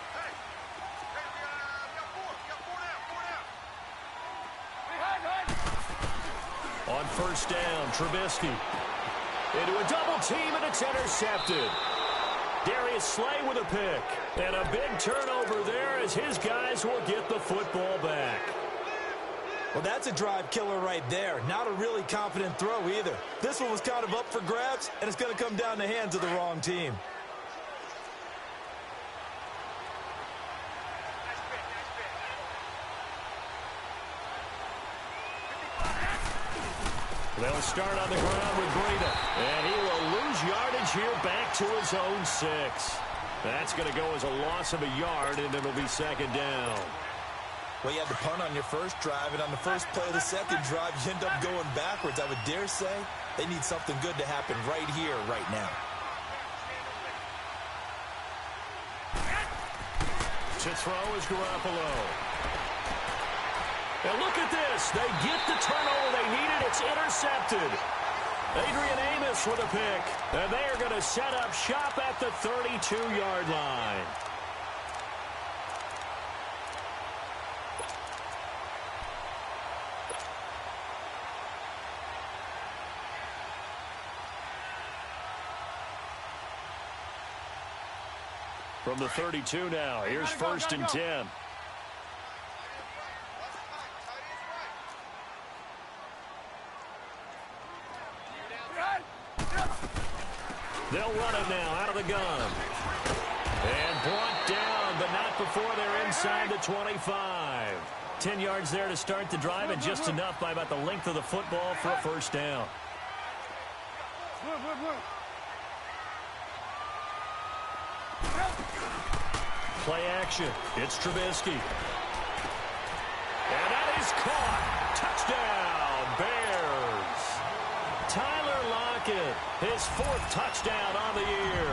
On 1st down, Trubisky into a double team, and it's intercepted. Darius Slay with a pick. And a big turnover there as his guys will get the football back. Well, that's a drive killer right there. Not a really confident throw either. This one was kind of up for grabs, and it's going to come down the hands of the wrong team. They'll start on the ground with Breida. And he will lose yardage here back to his own 6. That's going to go as a loss of a yard, and it'll be 2nd down. Well, you had the punt on your first drive, and on the first play of the second drive, you end up going backwards. I would dare say they need something good to happen right here, right now. To throw is Garoppolo. And look at this. They get the turnover they needed. It's intercepted. Adrian Amos with a pick. And they are going to set up shop at the 32-yard line. From the 32 now, here's 1st and 10. They'll run it now out of the gun. And brought down, but not before they're inside the 25. 10 yards there to start the drive, and just enough by about the length of the football for a 1st down. Play action. It's Trubisky. And that is caught. Touchdown, Bears. his 4th touchdown on the year.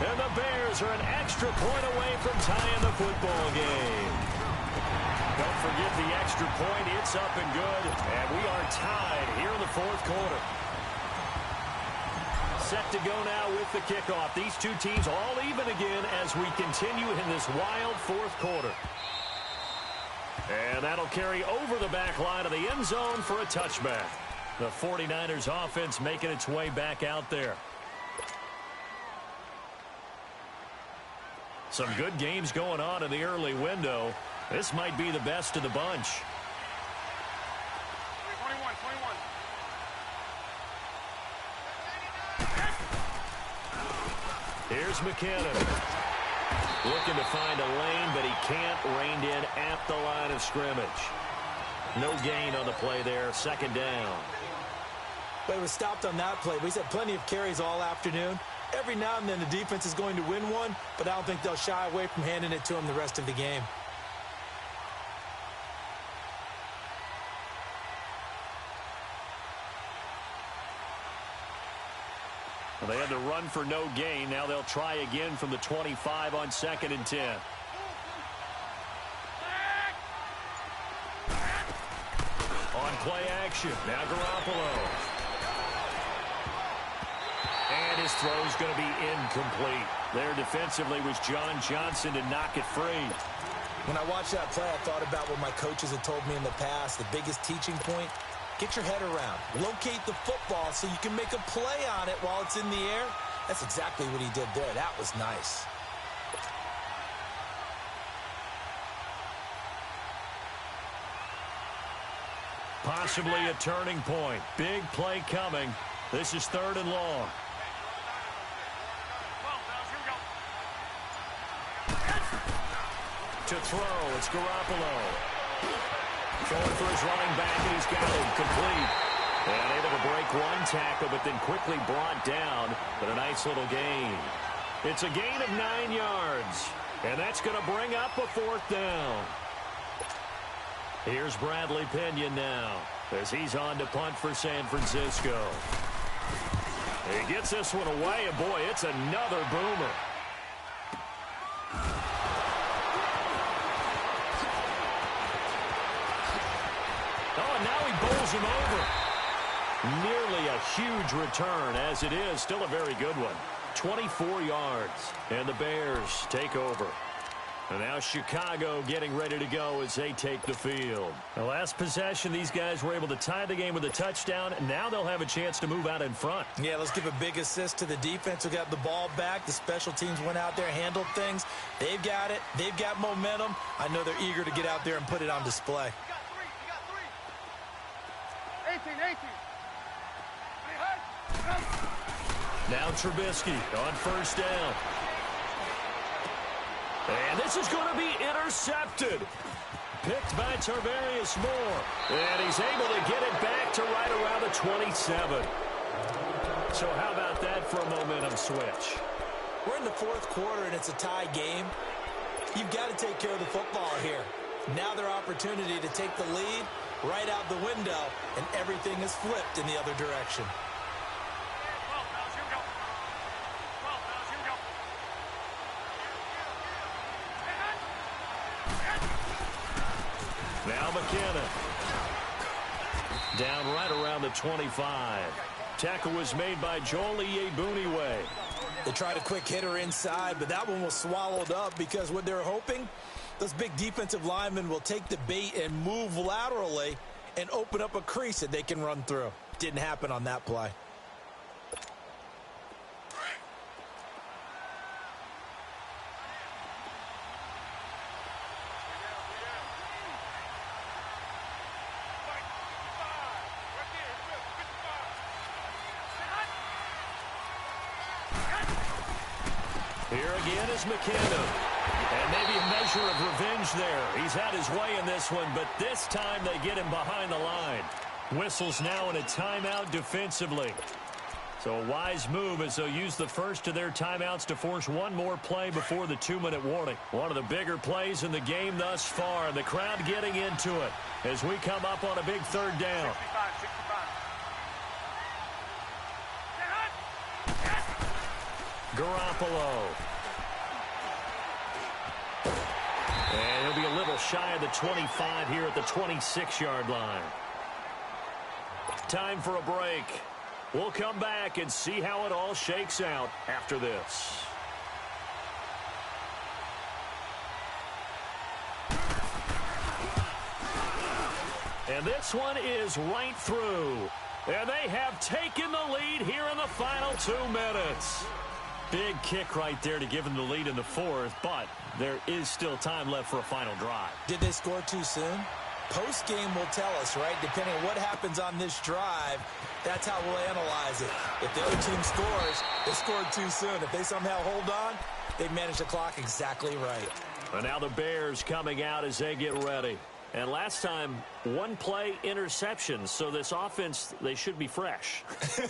And the Bears are an extra point away from tying the football game. Don't forget the extra point. It's up and good. And we are tied here in the 4th quarter. Set to go now with the kickoff. These two teams all even again as we continue in this wild 4th quarter. And that'll carry over the back line of the end zone for a touchback. The 49ers offense making its way back out there. Some good games going on in the early window. This might be the best of the bunch. 21. Here's McKinnon. Looking to find a lane, but he can't. Reined in at the line of scrimmage. No gain on the play there. 2nd down. But it was stopped on that play. He's had plenty of carries all afternoon. Every now and then the defense is going to win one, but I don't think they'll shy away from handing it to him the rest of the game. Well, they had to run for no gain. Now they'll try again from the 25 on 2nd and 10. On play action, now Garoppolo. And his throw's going to be incomplete. There defensively was John Johnson to knock it free. When I watched that play, I thought about what my coaches had told me in the past. The biggest teaching point, get your head around. Locate the football so you can make a play on it while it's in the air. That's exactly what he did there. That was nice. Possibly a turning point. Big play coming. This is 3rd and long. To throw, it's Garoppolo. Going for his running back, and he's got him complete. And able to break one tackle, but then quickly brought down. But a nice little gain. It's a gain of 9 yards. And that's going to bring up a 4th down. Here's Bradley Pinion now as he's on to punt for San Francisco. He gets this one away, and boy, it's another boomer. Oh, and now he bowls him over. Nearly a huge return, as it is. Still a very good one. 24 yards, and the Bears take over. And now Chicago getting ready to go as they take the field. The last possession, these guys were able to tie the game with a touchdown, and now they'll have a chance to move out in front. Yeah, let's give a big assist to the defense who got the ball back. The special teams went out there, handled things. They've got it. They've got momentum. I know they're eager to get out there and put it on display. You got 3. 18. Now Trubisky on 1st down. And this is going to be intercepted. Picked by Tarvarius Moore. And he's able to get it back to right around the 27. So how about that for a momentum switch? We're in the 4th quarter, and it's a tie game. You've got to take care of the football here. Now their opportunity to take the lead right out the window, and everything is flipped in the other direction. Now McKinnon. Down right around the 25. Tackle was made by Joel Iyiegbuniwe. They tried a quick hitter inside, but that one was swallowed up because what they're hoping, those big defensive linemen will take the bait and move laterally and open up a crease that they can run through. Didn't happen on that play. Here again is McKinnon. And maybe a measure of revenge there. He's had his way in this one, but this time they get him behind the line. Whistles now in a timeout defensively. So a wise move as they'll use the first of their timeouts to force one more play before the 2-minute warning. One of the bigger plays in the game thus far. The crowd getting into it as we come up on a big 3rd down. 65. Garoppolo. And he'll be a little shy of the 25 here at the 26-yard line. Time for a break. We'll come back and see how it all shakes out after this. And this one is right through. And they have taken the lead here in the final 2 minutes. Big kick right there to give them the lead in the fourth, but there is still time left for a final drive. Did they score too soon? Post-game will tell us, right? Depending on what happens on this drive, that's how we'll analyze it. If the other team scores, they scored too soon. If they somehow hold on, they manage the clock exactly right. And now the Bears coming out as they get ready. And last time, 1-play interception, so this offense, they should be fresh.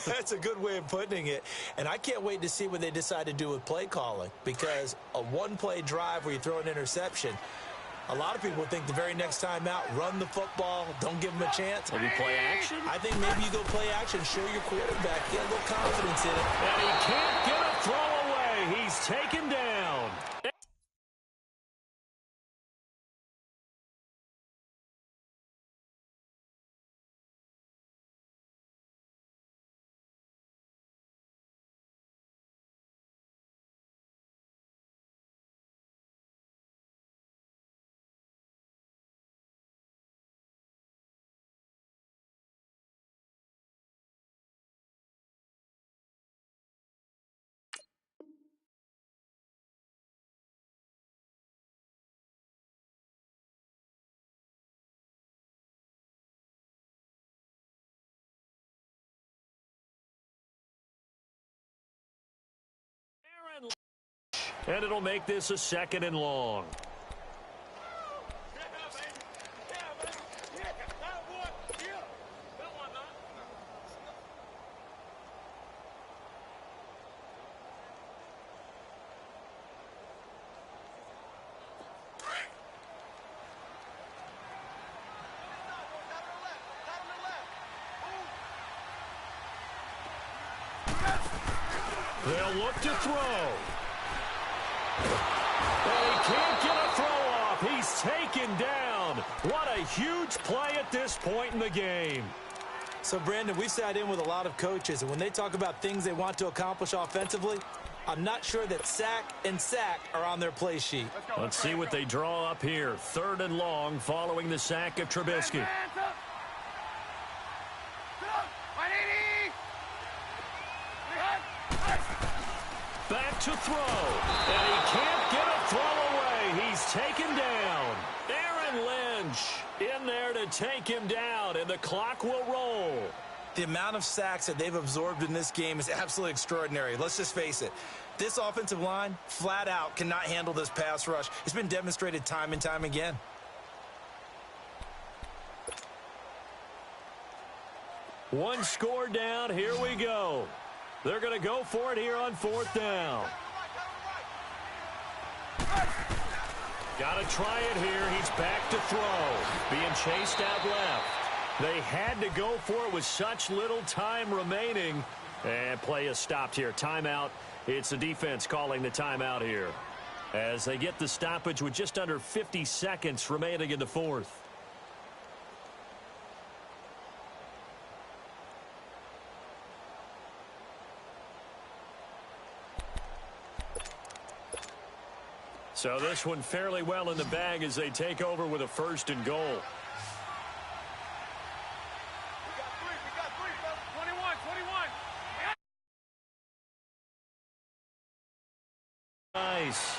That's a good way of putting it. And I can't wait to see what they decide to do with play calling, because a 1-play drive where you throw an interception, a lot of people think the very next time out, run the football, don't give them a chance. Maybe play action? I think maybe you go play action, show your quarterback, get a little confidence in it. And he can't get a throw away. He's taken down. And it'll make this a 2nd and long. They'll look to throw. And he can't get a throw off. He's taken down. What a huge play at this point in the game. So, Brandon, we've sat in with a lot of coaches, and when they talk about things they want to accomplish offensively, I'm not sure that sack and sack are on their play sheet. Let's see what they draw up here. 3rd and long following the sack of Trubisky. Back to throw. And he can't get a throw away. He's taken down. Aaron Lynch in there to take him down, and the clock will roll. The amount of sacks that they've absorbed in this game is absolutely extraordinary. Let's just face it. This offensive line, flat out, cannot handle this pass rush. It's been demonstrated time and time again. One score down. Here we go. They're going to go for it here on 4th down. Got to try it here. He's back to throw. Being chased out left. They had to go for it with such little time remaining. And play is stopped here. Timeout. It's the defense calling the timeout here, as they get the stoppage with just under 50 seconds remaining in the 4th. So this one fairly well in the bag as they take over with a 1st and goal. We got three, 21, 21. Nice.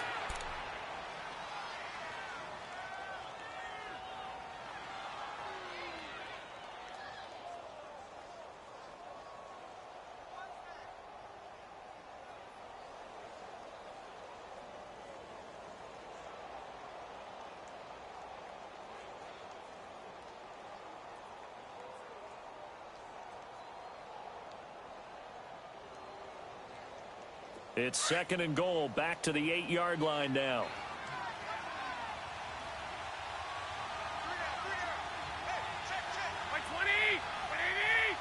It's 2nd and goal, back to the 8-yard line now. By 20, 180.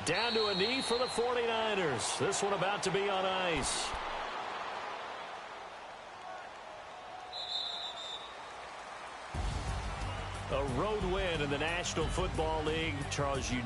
Down to a knee for the 49ers. This one about to be on ice. A road win in the National Football League. Charles, you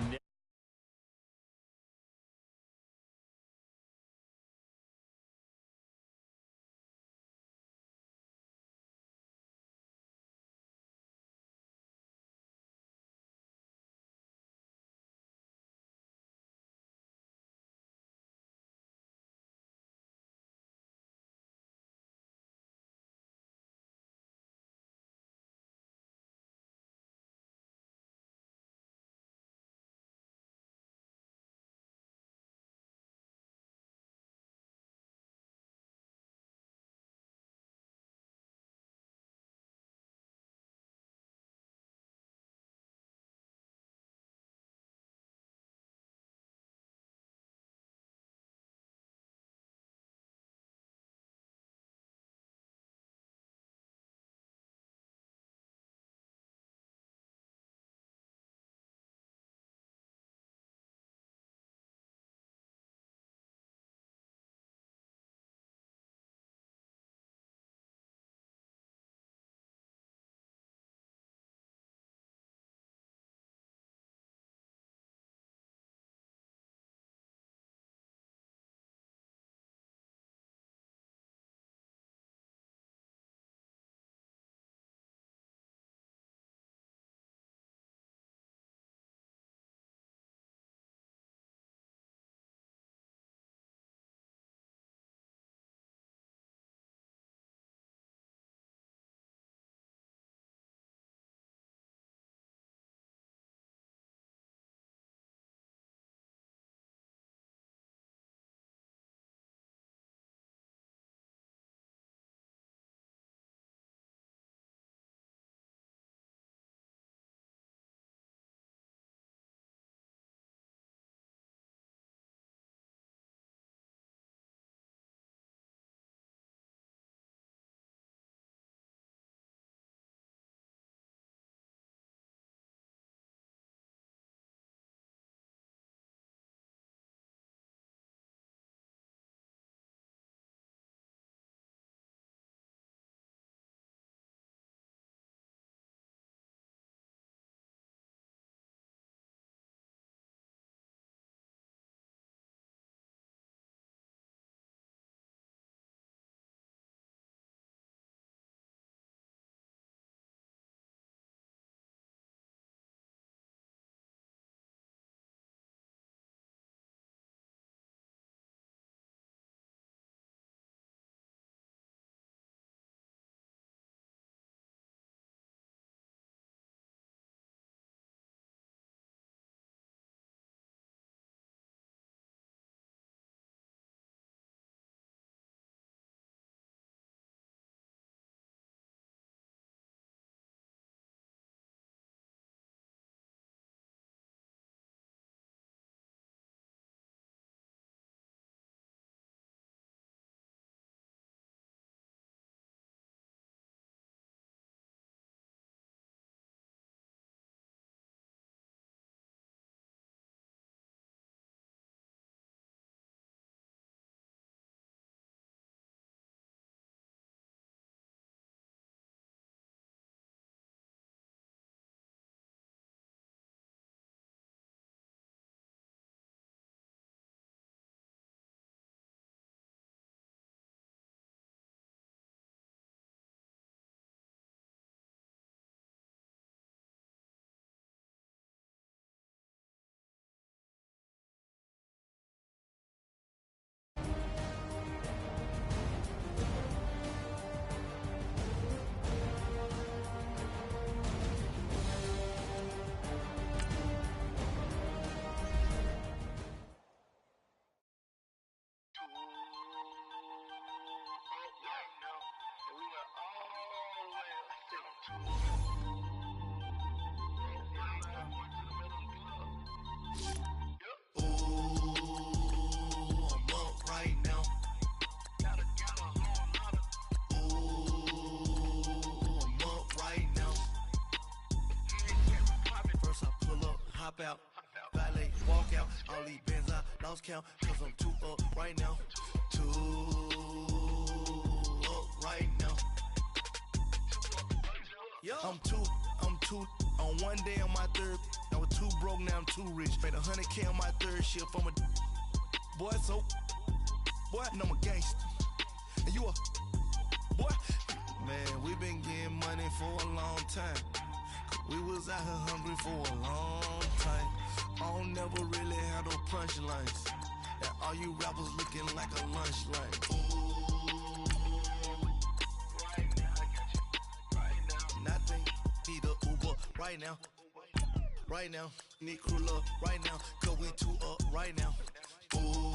out, valet, walk out. All these bands I lost count, cause I'm too up right now. Too up right now. I'm too on one day on my third. I was too broke, now I'm too rich. Made 100K on my third shift. I'm a boy, so boy, and I'm a gangster. And you a boy. Man, we been getting money for a long time. We was out here hungry for a long time. I don't never really have no punchlines. And all you rappers looking like a lunch line. Right now, I got you. Right now. Nothing. Need a Uber right now. Right now. Need crew love right now. Cause we too up right now. Ooh.